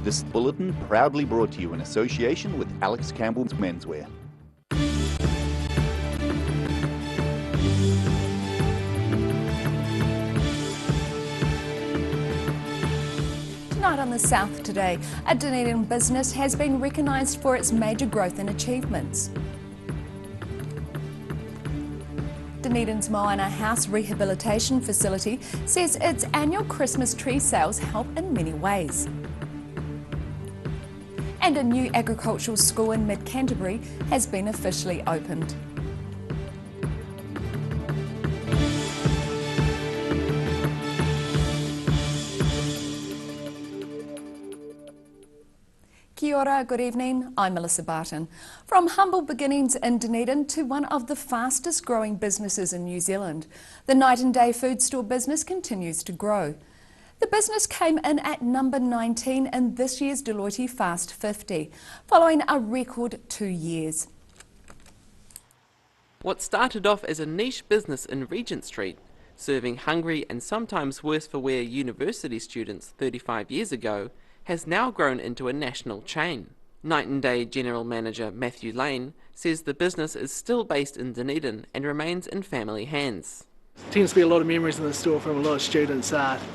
This bulletin proudly brought to you in association with Alex Campbell's Menswear. Tonight on The South Today, a Dunedin business has been recognised for its major growth and achievements. Dunedin's Moana House Rehabilitation Facility says its annual Christmas tree sales help in many ways. And a new agricultural school in Mid-Canterbury has been officially opened. Kia ora, good evening, I'm Melissa Barton. From humble beginnings in Dunedin to one of the fastest growing businesses in New Zealand, the Night and Day food store business continues to grow. The business came in at number 19 in this year's Deloitte Fast 50, following a record 2 years. What started off as a niche business in Regent Street, serving hungry and sometimes worse for wear university students 35 years ago, has now grown into a national chain. Night and Day General Manager Matthew Lane says the business is still based in Dunedin and remains in family hands. Tends to be a lot of memories in the store from a lot of students,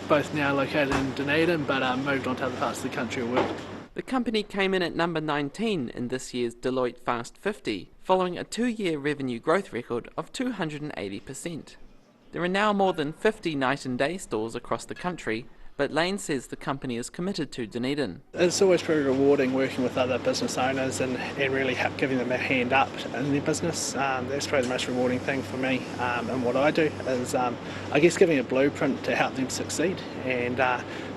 both now located in Dunedin but moved on to other parts of the country or world. The company came in at number 19 in this year's Deloitte Fast 50, following a 2-year revenue growth record of 280%. There are now more than 50 Night and Day stores across the country, but Lane says the company is committed to Dunedin. It's always pretty rewarding working with other business owners and really giving them a hand up in their business. That's probably the most rewarding thing for me, and what I do is I guess giving a blueprint to help them succeed and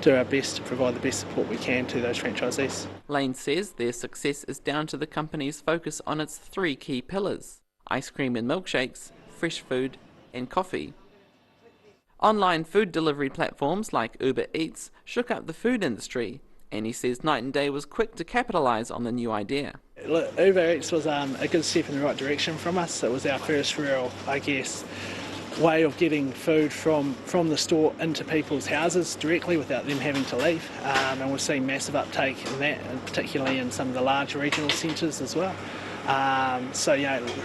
do our best to provide the best support we can to those franchisees. Lane says their success is down to the company's focus on its 3 key pillars: ice cream and milkshakes, fresh food and coffee. Online food delivery platforms like Uber Eats shook up the food industry, and he says Night and Day was quick to capitalise on the new idea. Look, Uber Eats was a good step in the right direction from us. It was our first real, way of getting food from the store into people's houses directly without them having to leave. And we're seeing massive uptake in that, and particularly in some of the large regional centres as well. So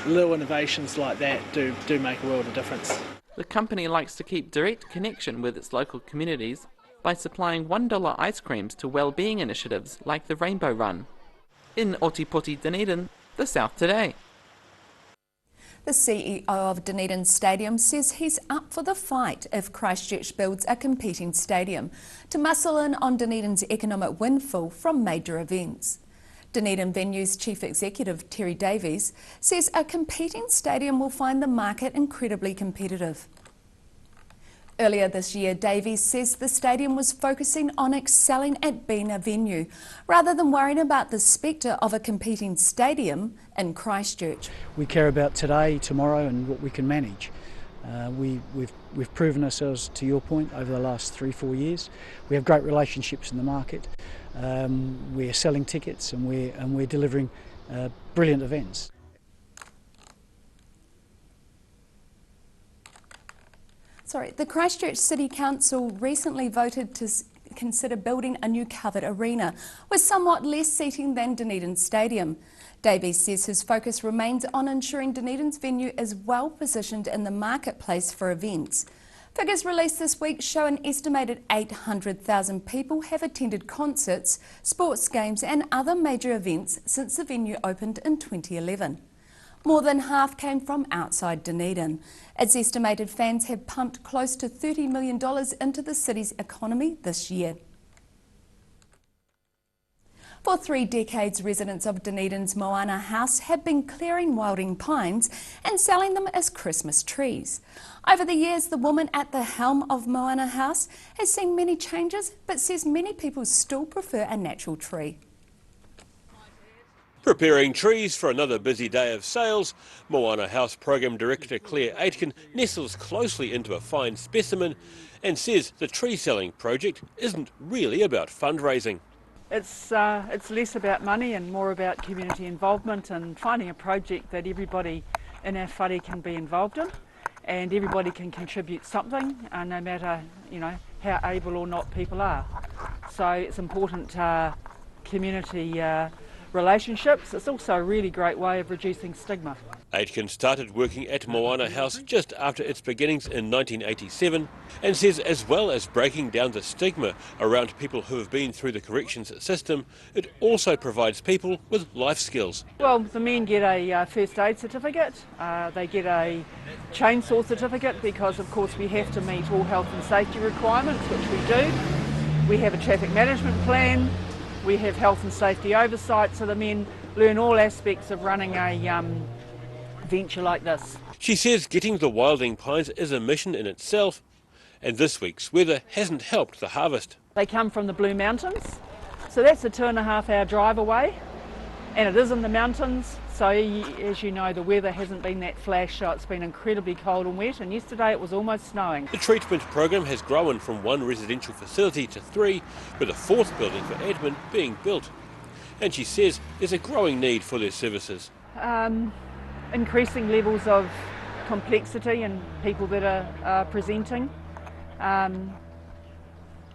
little innovations like that do make a world of difference. The company likes to keep direct connection with its local communities by supplying $1 ice creams to well-being initiatives like the Rainbow Run. In Otipoti, Dunedin, The South Today. The CEO of Dunedin Stadium says he's up for the fight if Christchurch builds a competing stadium to muscle in on Dunedin's economic windfall from major events. Dunedin Venue's Chief Executive Terry Davies says a competing stadium will find the market incredibly competitive. Earlier this year, Davies says the stadium was focusing on excelling at being a venue, rather than worrying about the spectre of a competing stadium in Christchurch. We care about today, tomorrow and what we can manage. We've proven ourselves, to your point, over the last 3-4 years. We have great relationships in the market. We're selling tickets and we're delivering brilliant events. The Christchurch City Council recently voted to consider building a new covered arena with somewhat less seating than Dunedin Stadium. Davies says his focus remains on ensuring Dunedin's venue is well positioned in the marketplace for events. Figures released this week show an estimated 800,000 people have attended concerts, sports games and other major events since the venue opened in 2011. More than half came from outside Dunedin. It's estimated fans have pumped close to $30 million into the city's economy this year. For 3 decades, residents of Dunedin's Moana House have been clearing wilding pines and selling them as Christmas trees. Over the years, the woman at the helm of Moana House has seen many changes, but says many people still prefer a natural tree. Preparing trees for another busy day of sales, Moana House Program Director Claire Aitken nestles closely into a fine specimen and says the tree selling project isn't really about fundraising. It's less about money and more about community involvement and finding a project that everybody in our whare can be involved in, and everybody can contribute something, no matter how able or not people are. So it's important community relationships. It's also a really great way of reducing stigma. Aitken started working at Moana House just after its beginnings in 1987 and says as well as breaking down the stigma around people who have been through the corrections system, it also provides people with life skills. Well, the men get a first aid certificate, they get a chainsaw certificate because of course we have to meet all health and safety requirements, which we do. We have a traffic management plan, we have health and safety oversight, so the men learn all aspects of running a venture like this. She says getting the wilding pines is a mission in itself, and this week's weather hasn't helped the harvest. They come from the Blue Mountains, so that's a 2.5 hour drive away, and it is in the mountains, so as you know the weather hasn't been that flash, so it's been incredibly cold and wet, and yesterday it was almost snowing. The treatment program has grown from 1 residential facility to 3, with a 4th building for admin being built. And she says there's a growing need for their services. Increasing levels of complexity in people that are presenting,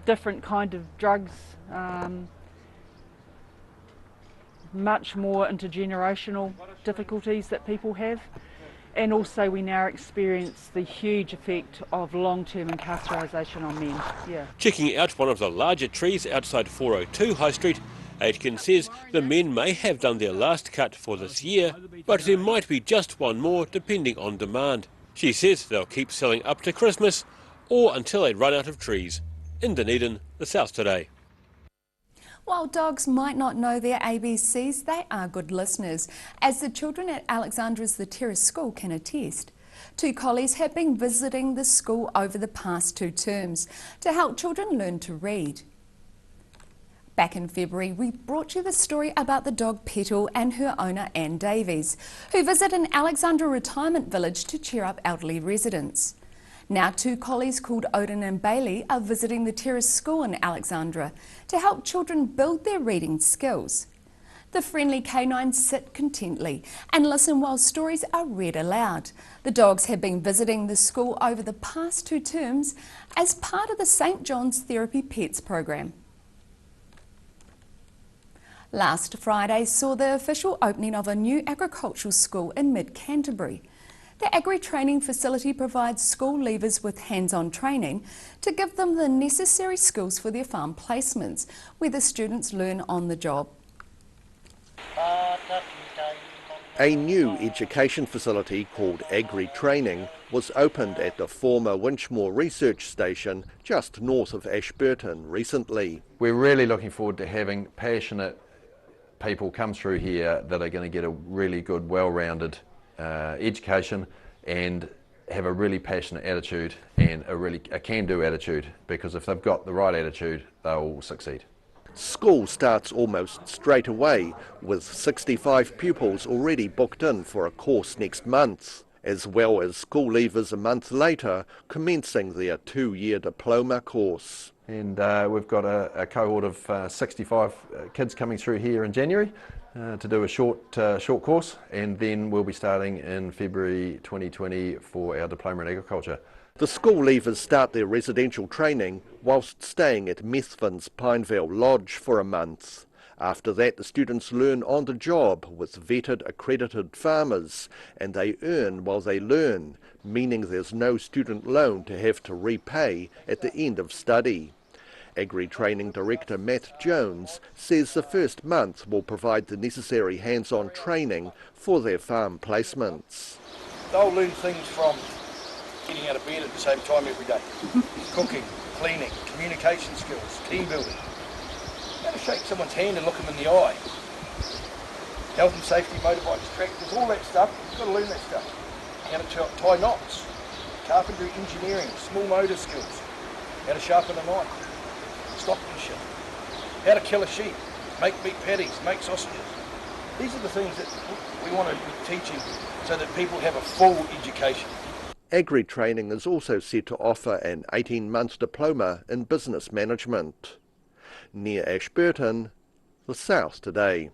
different kind of drugs, much more intergenerational difficulties that people have, and also we now experience the huge effect of long-term incarceration on men. Checking out one of the larger trees outside 402 High Street, Aitken says the men may have done their last cut for this year, but there might be just one more depending on demand. She says they'll keep selling up to Christmas or until they run out of trees. In Dunedin, the South Today. While dogs might not know their ABCs, they are good listeners, as the children at Alexandra's The Terrace School can attest. 2 collies have been visiting the school over the past 2 terms to help children learn to read. Back in February, we brought you the story about the dog Petal and her owner Anne Davies, who visit an Alexandra retirement village to cheer up elderly residents. Now 2 collies called Odin and Bailey are visiting the Terrace School in Alexandra to help children build their reading skills. The friendly canines sit contently and listen while stories are read aloud. The dogs have been visiting the school over the past 2 terms as part of the St John's Therapy Pets program. Last Friday saw the official opening of a new agricultural school in mid-Canterbury. The agri-training facility provides school leavers with hands-on training to give them the necessary skills for their farm placements, where the students learn on the job. A new education facility called Agri-Training was opened at the former Winchmore Research Station just north of Ashburton recently. We're really looking forward to having passionate people come through here that are going to get a really good, well-rounded education and have a really passionate attitude and a can-do attitude, because if they've got the right attitude, they'll succeed. School starts almost straight away, with 65 pupils already booked in for a course next month, as well as school leavers a month later commencing their 2-year diploma course. And we've got a cohort of 65 kids coming through here in January to do a short course, and then we'll be starting in February 2020 for our Diploma in Agriculture. The school leavers start their residential training whilst staying at Methven's Pinevale Lodge for a month. After that, the students learn on the job with vetted, accredited farmers, and they earn while they learn, meaning there's no student loan to have to repay at the end of study. Agri-Training Director Matt Jones says the first month will provide the necessary hands-on training for their farm placements. They'll learn things from getting out of bed at the same time every day, cooking, cleaning, communication skills, team building, how to shake someone's hand and look them in the eye, health and safety, motorbikes, tractors, all that stuff. You've got to learn that stuff. How to tie knots, carpentry, engineering, small motor skills, how to sharpen a knife, stockmanship, how to kill a sheep, make meat patties, make sausages. These are the things that we want to be teaching so that people have a full education. Agri-Training is also set to offer an 18-month diploma in business management. Near Ashburton, the South Today.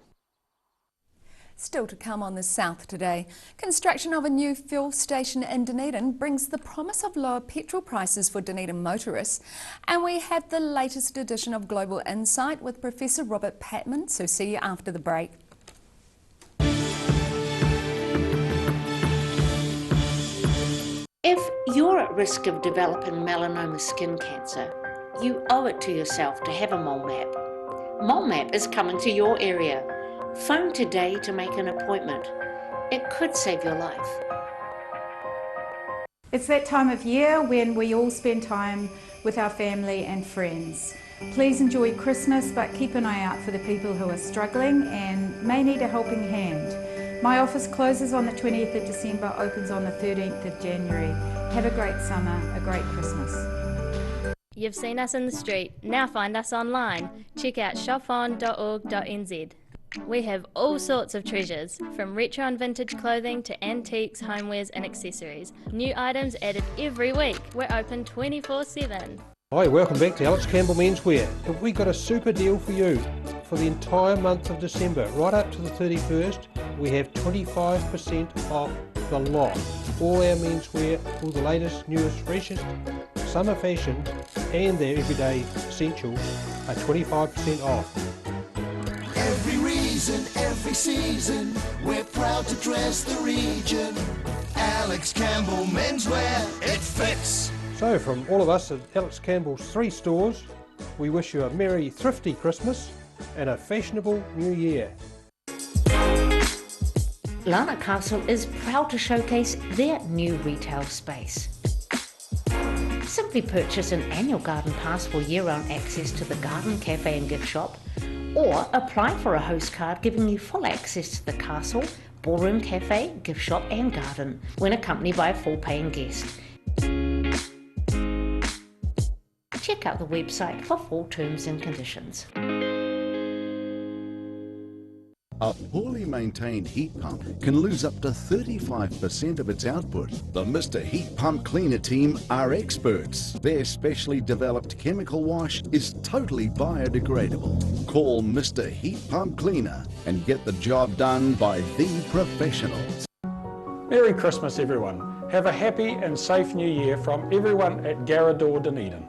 Still to come on the South today, construction of a new fuel station in Dunedin brings the promise of lower petrol prices for Dunedin motorists. And we have the latest edition of Global Insight with Professor Robert Patman, so see you after the break. If you're at risk of developing melanoma skin cancer, you owe it to yourself to have a mole map. Mole Map is coming to your area. Phone today to make an appointment. It could save your life. It's that time of year when we all spend time with our family and friends. Please enjoy Christmas, but keep an eye out for the people who are struggling and may need a helping hand. My office closes on the 20th of December, opens on the 13th of January. Have a great summer, a great Christmas. You've seen us in the street, now find us online. Check out shopon.org.nz. We have all sorts of treasures, from retro and vintage clothing to antiques, homewares and accessories. New items added every week. We're open 24/7. Hi, welcome back to Alex Campbell Menswear. Have we got a super deal for you? For the entire month of December, right up to the 31st, we have 25% off the lot. All our menswear, all the latest, newest, freshest summer fashion and their everyday essentials are 25% off. Every reason, every season, we're proud to dress the region. Alex Campbell Menswear, it fits. So from all of us at Alex Campbell's 3 stores, we wish you a merry, thrifty Christmas and a fashionable new year. Lana Castle is proud to showcase their new retail space. Simply purchase an annual garden pass for year-round access to the garden, cafe and gift shop, or apply for a host card giving you full access to the castle, ballroom, cafe, gift shop and garden when accompanied by a full paying guest. Check out the website for full terms and conditions. A poorly maintained heat pump can lose up to 35% of its output. The Mr. Heat Pump Cleaner team are experts. Their specially developed chemical wash is totally biodegradable. Call Mr. Heat Pump Cleaner and get the job done by the professionals. Merry Christmas everyone. Have a happy and safe new year from everyone at Garador Dunedin.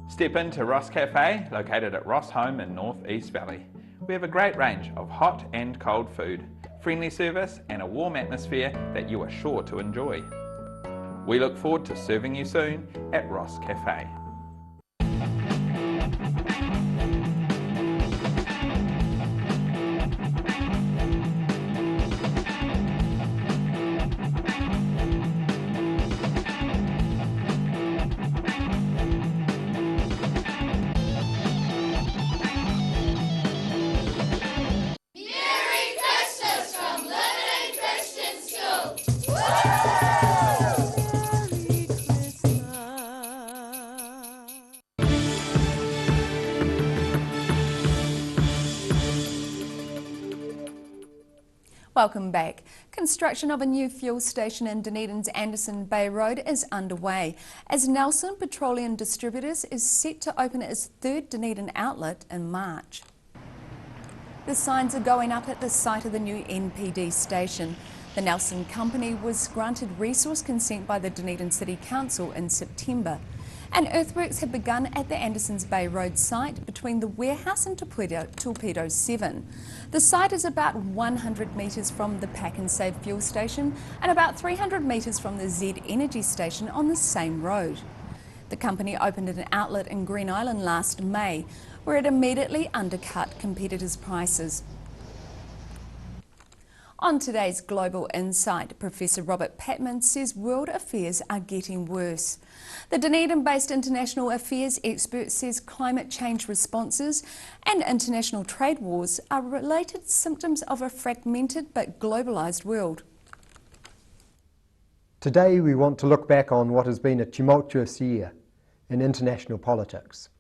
Step into Ross Cafe, located at Ross Home in North East Valley. We have a great range of hot and cold food, friendly service and a warm atmosphere that you are sure to enjoy. We look forward to serving you soon at Ross Cafe. Welcome back. Construction of a new fuel station in Dunedin's Anderson Bay Road is underway, as Nelson Petroleum Distributors is set to open its 3rd Dunedin outlet in March. The signs are going up at the site of the new NPD station. The Nelson Company was granted resource consent by the Dunedin City Council in September, and earthworks have begun at the Andersons Bay Road site between the warehouse and Torpedo 7. The site is about 100 metres from the Pack and Save fuel station and about 300 metres from the Z Energy station on the same road. The company opened an outlet in Green Island last May, where it immediately undercut competitors' prices. On today's Global Insight, Professor Robert Patman says world affairs are getting worse. The Dunedin-based international affairs expert says climate change responses and international trade wars are related symptoms of a fragmented but globalised world. Today we want to look back on what has been a tumultuous year in international politics.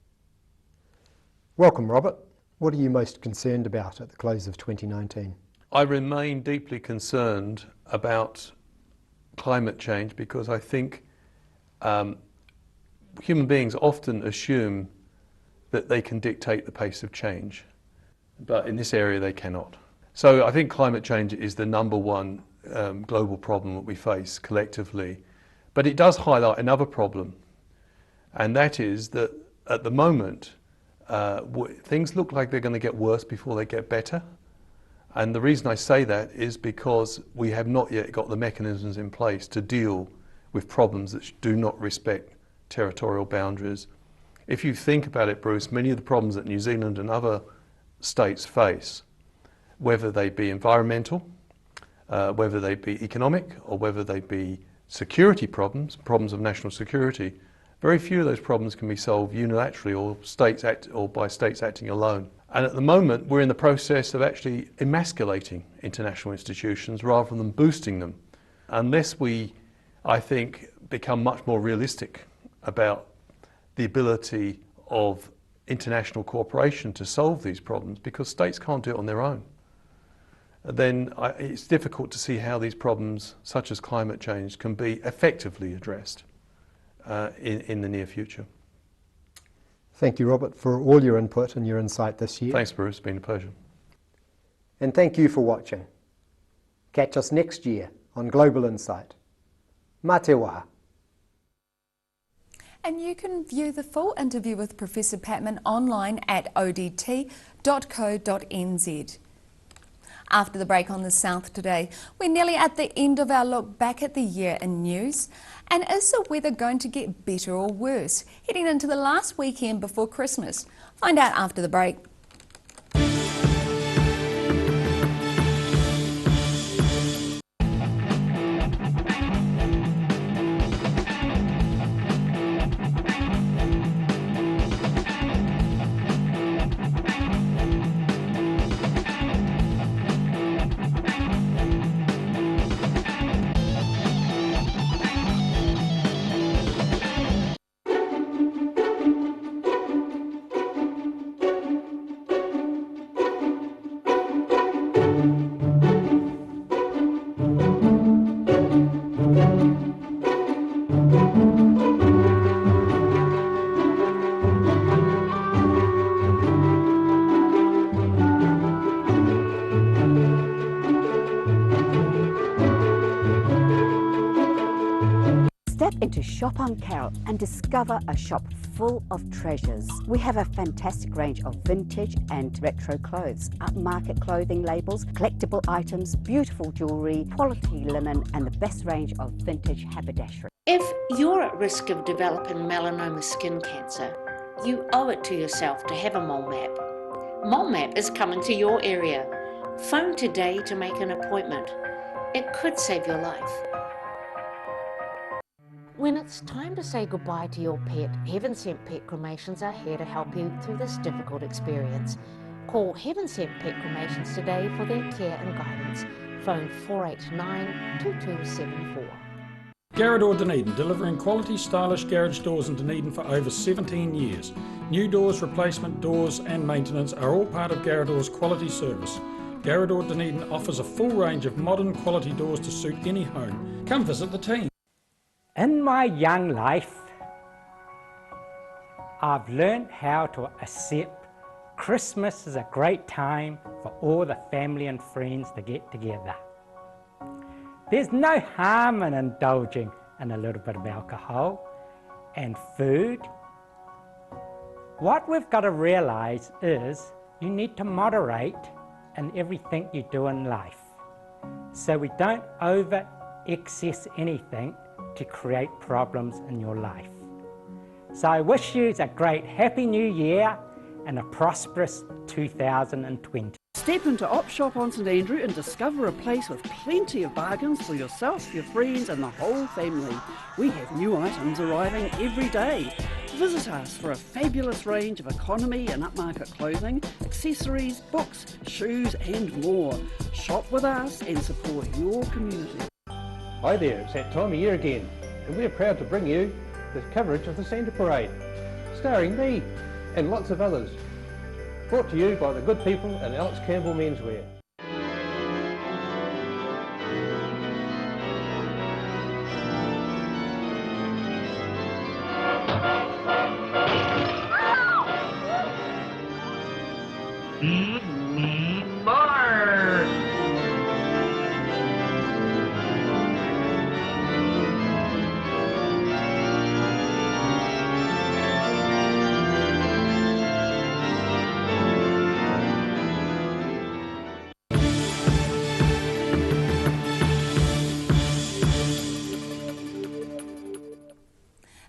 Welcome, Robert. What are you most concerned about at the close of 2019? I remain deeply concerned about climate change because I think human beings often assume that they can dictate the pace of change, but in this area they cannot. So I think climate change is the number one global problem that we face collectively, but it does highlight another problem, and that is that at the moment things look like they're going to get worse before they get better. And the reason I say that is because we have not yet got the mechanisms in place to deal with problems that do not respect territorial boundaries. If you think about it, Bruce, many of the problems that New Zealand and other states face, whether they be environmental, whether they be economic, or whether they be security problems, problems of national security, very few of those problems can be solved unilaterally or by states acting alone. And at the moment, we're in the process of actually emasculating international institutions rather than boosting them. Unless we, I think, become much more realistic about the ability of international cooperation to solve these problems, because states can't do it on their own, then it's difficult to see how these problems, such as climate change, can be effectively addressed in the near future. Thank you, Robert, for all your input and your insight this year. Thanks, Bruce. It's been a pleasure. And thank you for watching. Catch us next year on Global Insight. Mā te wā. And you can view the full interview with Professor Patman online at odt.co.nz. After the break on The South Today, we're nearly at the end of our look back at the year in news. And is the weather going to get better or worse, heading into the last weekend before Christmas? Find out after the break. Step into Shop on Carroll and discover a shop full of treasures. We have a fantastic range of vintage and retro clothes, upmarket clothing labels, collectible items, beautiful jewellery, quality linen and the best range of vintage haberdashery. If you're at risk of developing melanoma skin cancer, you owe it to yourself to have a mole map. Mole Map is coming to your area. Phone today to make an appointment. It could save your life. When it's time to say goodbye to your pet, Heaven Sent Pet Cremations are here to help you through this difficult experience. Call Heaven Sent Pet Cremations today for their care and guidance. Phone 489-2274. Garrador Dunedin, delivering quality, stylish garage doors in Dunedin for over 17 years. New doors, replacement doors and maintenance are all part of Garrador's quality service. Garrador Dunedin offers a full range of modern quality doors to suit any home. Come visit the team. In my young life, I've learned how to accept Christmas is a great time for all the family and friends to get together. There's no harm in indulging in a little bit of alcohol and food. What we've got to realise is you need to moderate in everything you do in life, so we don't over-excess anything to create problems in your life. So I wish you a great Happy New Year and a prosperous 2020. Step into Op Shop on St Andrew and discover a place with plenty of bargains for yourself, your friends and the whole family. We have new items arriving every day. Visit us for a fabulous range of economy and upmarket clothing, accessories, books, shoes and more. Shop with us and support your community. Hi there, it's that time of year again, and we're proud to bring you the coverage of the Santa Parade, starring me and lots of others. Brought to you by the good people at Alex Campbell Menswear.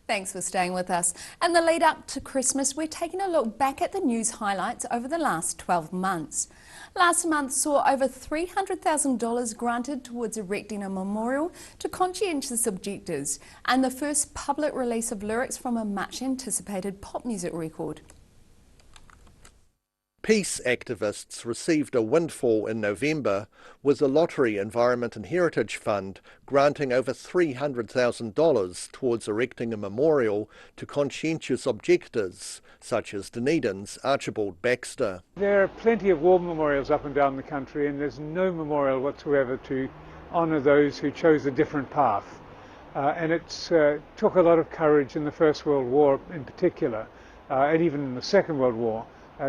Thanks for staying with us. In the lead up to Christmas, we're taking a look back at the news highlights over the last 12 months. Last month saw over $300,000 granted towards erecting a memorial to conscientious objectors and the first public release of lyrics from a much anticipated pop music record. Peace activists received a windfall in November with the Lottery Environment and Heritage Fund granting over $300,000 towards erecting a memorial to conscientious objectors such as Dunedin's Archibald Baxter. There are plenty of war memorials up and down the country, and there's no memorial whatsoever to honour those who chose a different path. And it took a lot of courage in the First World War in particular, and even in the Second World War,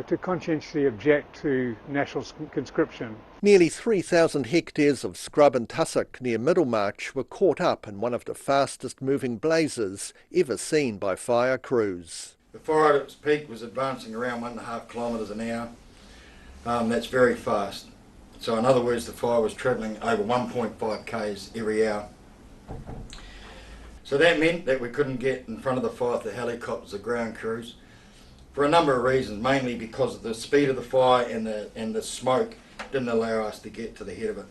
to conscientiously object to national conscription. Nearly 3,000 hectares of scrub and tussock near Middlemarch were caught up in one of the fastest moving blazes ever seen by fire crews. The fire at its peak was advancing around 1.5 kilometres an hour. That's very fast. So in other words, the fire was travelling over 1.5 k's every hour. So that meant that we couldn't get in front of the fire with the helicopters or ground crews, for a number of reasons, mainly because of the speed of the fire and the smoke didn't allow us to get to the head of it.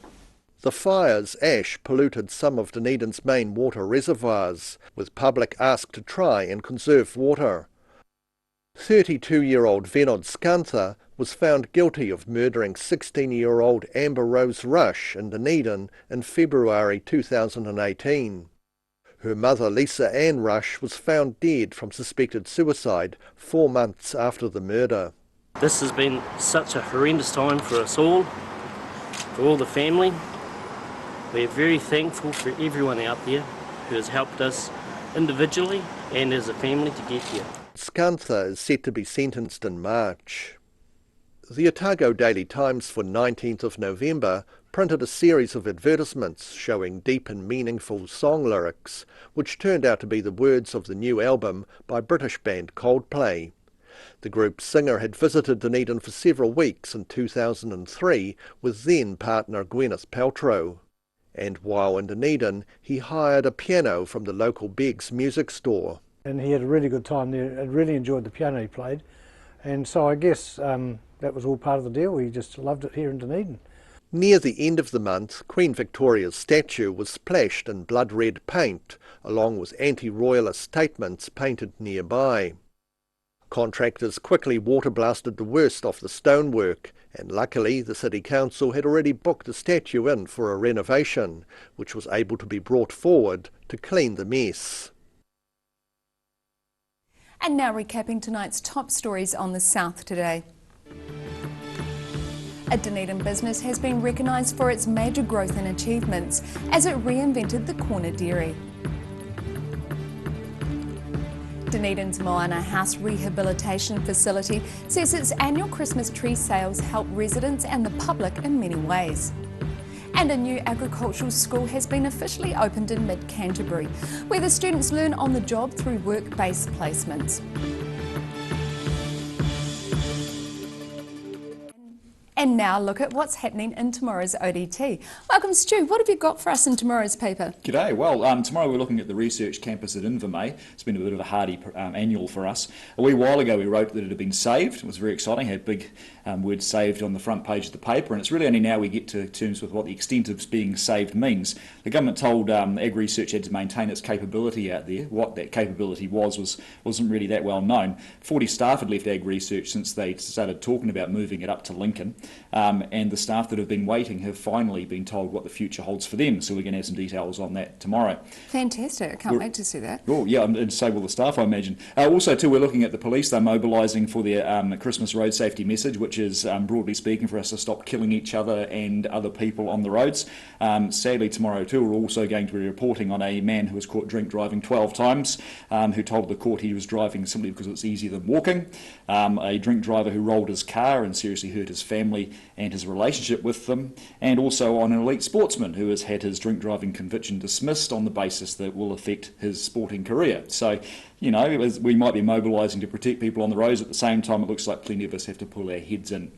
The fire's ash polluted some of Dunedin's main water reservoirs, with public asked to try and conserve water. 32-year-old Venod Skantha was found guilty of murdering 16-year-old Amber Rose Rush in Dunedin in February 2018. Her mother, Lisa Ann Rush, was found dead from suspected suicide 4 months after the murder. This has been such a horrendous time for us all, for all the family. We're very thankful for everyone out there who has helped us individually and as a family to get here. Skantha is set to be sentenced in March. The Otago Daily Times for 19th of November printed a series of advertisements showing deep and meaningful song lyrics, which turned out to be the words of the new album by British band Coldplay. The group's singer had visited Dunedin for several weeks in 2003 with then-partner Gwyneth Paltrow. And while in Dunedin, he hired a piano from the local Begg's music store. And he had a really good time there and really enjoyed the piano he played. And so I guess that was all part of the deal. He just loved it here in Dunedin. Near the end of the month, Queen Victoria's statue was splashed in blood-red paint, along with anti-royalist statements painted nearby. Contractors quickly water-blasted the worst off the stonework, and luckily the City Council had already booked the statue in for a renovation, which was able to be brought forward to clean the mess. And now recapping tonight's top stories on the South today. A Dunedin business has been recognised for its major growth and achievements as it reinvented the corner dairy. Dunedin's Moana House Rehabilitation Facility says its annual Christmas tree sales help residents and the public in many ways. And a new agricultural school has been officially opened in mid-Canterbury, where the students learn on the job through work-based placements. And now look at what's happening in tomorrow's ODT. Welcome, Stu. What have you got for us in tomorrow's paper? G'day. Well, tomorrow we're looking at the research campus at Invermay. It's been a bit of a hardy annual for us. A wee while ago we wrote that it had been saved. It was very exciting. Had big word saved on the front page of the paper, and it's really only now we get to terms with what the extent of being saved means. The government told Ag Research had to maintain its capability out there. What that capability wasn't really that well known. 40 staff had left Ag Research since they started talking about moving it up to Lincoln. And the staff that have been waiting have finally been told what the future holds for them. So we're going to have some details on that tomorrow. Fantastic. I can't wait to see that. Oh, yeah, and so will the staff, I imagine. Also, too, we're looking at the police. They're mobilising for their Christmas road safety message, which is, broadly speaking, for us to stop killing each other and other people on the roads. Sadly, tomorrow, too, we're also going to be reporting on a man who was caught drink driving 12 times, who told the court he was driving simply because it's easier than walking. A drink driver who rolled his car and seriously hurt his family and his relationship with them, and also on an elite sportsman who has had his drink driving conviction dismissed on the basis that it will affect his sporting career. So, you know, we might be mobilising to protect people on the roads. At the same time, it looks like plenty of us have to pull our heads in.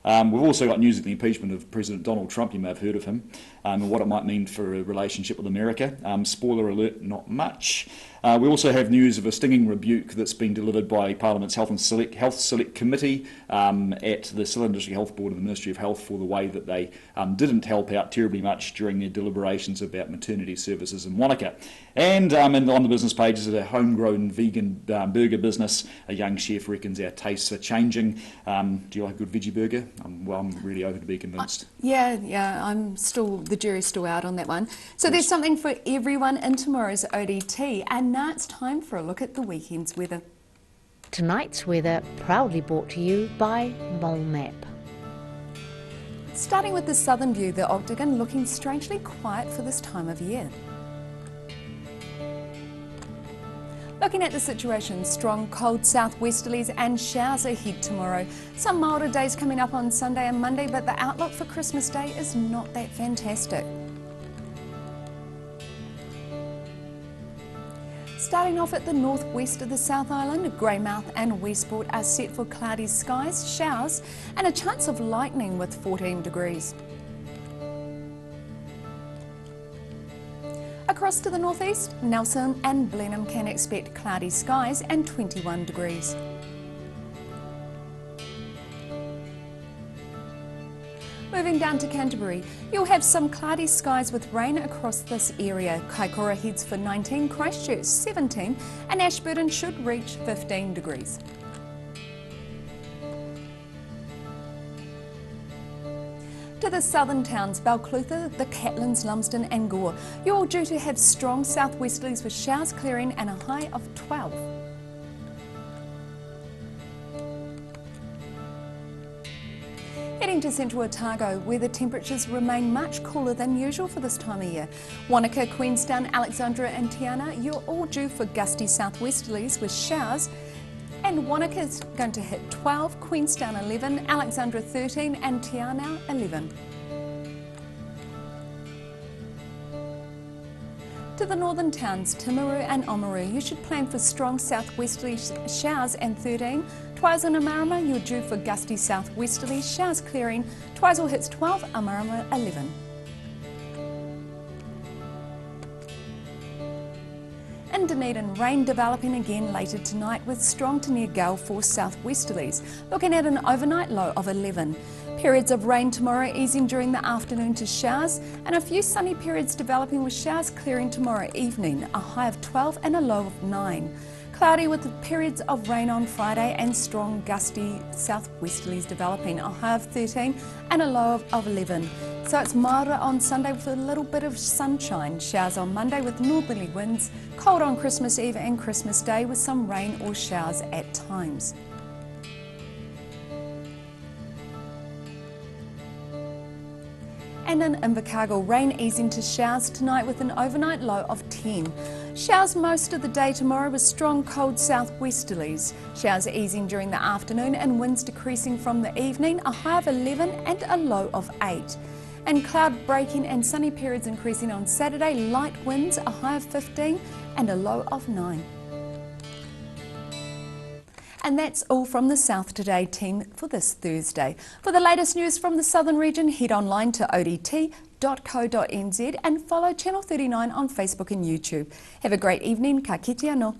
We've also got news of the impeachment of President Donald Trump. You may have heard of him, and what it might mean for a relationship with America. Spoiler alert, not much. We also have news of a stinging rebuke that's been delivered by Parliament's Health Select Committee at the Civil Industry Health Board and the Ministry of Health for the way that they didn't help out terribly much during their deliberations about maternity services in Wanaka. And on the business pages of a homegrown vegan burger business, a young chef reckons our tastes are changing. Do you like a good veggie burger? I'm really over to be convinced. Yeah, the jury's still out on that one. So there's something for everyone in tomorrow's ODT, and now it's time for a look at the weekend's weather. Tonight's weather proudly brought to you by MoleMap. Starting with the southern view, the Octagon looking strangely quiet for this time of year. Looking at the situation, strong cold southwesterlies and showers ahead tomorrow. Some milder days coming up on Sunday and Monday, but the outlook for Christmas Day is not that fantastic. Starting off at the northwest of the South Island, Greymouth and Westport are set for cloudy skies, showers and a chance of lightning with 14 degrees. Across to the northeast, Nelson and Blenheim can expect cloudy skies and 21 degrees. Moving down to Canterbury, you'll have some cloudy skies with rain across this area. Kaikoura heads for 19, Christchurch 17 and Ashburton should reach 15 degrees. To the southern towns, Balclutha, the Catlins, Lumsden and Gore, you're all due to have strong southwesterlies with showers clearing and a high of 12. Heading to central Otago, where the temperatures remain much cooler than usual for this time of year. Wanaka, Queenstown, Alexandra and Tiana, you're all due for gusty southwesterlies with showers. And Wanaka is going to hit 12, Queenstown 11, Alexandra 13 and Tiana 11. To the northern towns, Timaru and Oamaru, you should plan for strong southwesterly showers and 13. Twizel and Amarama, you're due for gusty southwesterly showers clearing. Twizel hits 12, Amarama 11. In Dunedin, rain developing again later tonight with strong to near gale force southwesterlies, looking at an overnight low of 11. Periods of rain tomorrow easing during the afternoon to showers, and a few sunny periods developing with showers clearing tomorrow evening, a high of 12 and a low of 9. Cloudy with periods of rain on Friday and strong gusty southwesterlies developing, a high of 13 and a low of 11. So it's milder on Sunday with a little bit of sunshine. Showers on Monday with northerly winds. Cold on Christmas Eve and Christmas Day with some rain or showers at times. And in Invercargill, rain easing to showers tonight with an overnight low of 10. Showers most of the day tomorrow with strong cold southwesterlies. Showers easing during the afternoon and winds decreasing from the evening, a high of 11 and a low of 8. And cloud breaking and sunny periods increasing on Saturday, light winds, a high of 15 and a low of 9. And that's all from the South Today team for this Thursday. For the latest news from the Southern region, head online to odt.co.nz and follow Channel 39 on Facebook and YouTube. Have a great evening. Ka kite anō.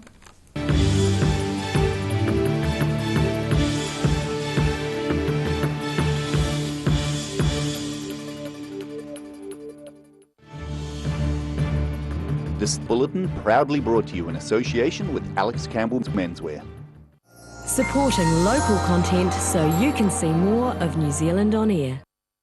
This bulletin proudly brought to you in association with Alex Campbell's Menswear. Supporting local content so you can see more of New Zealand on air.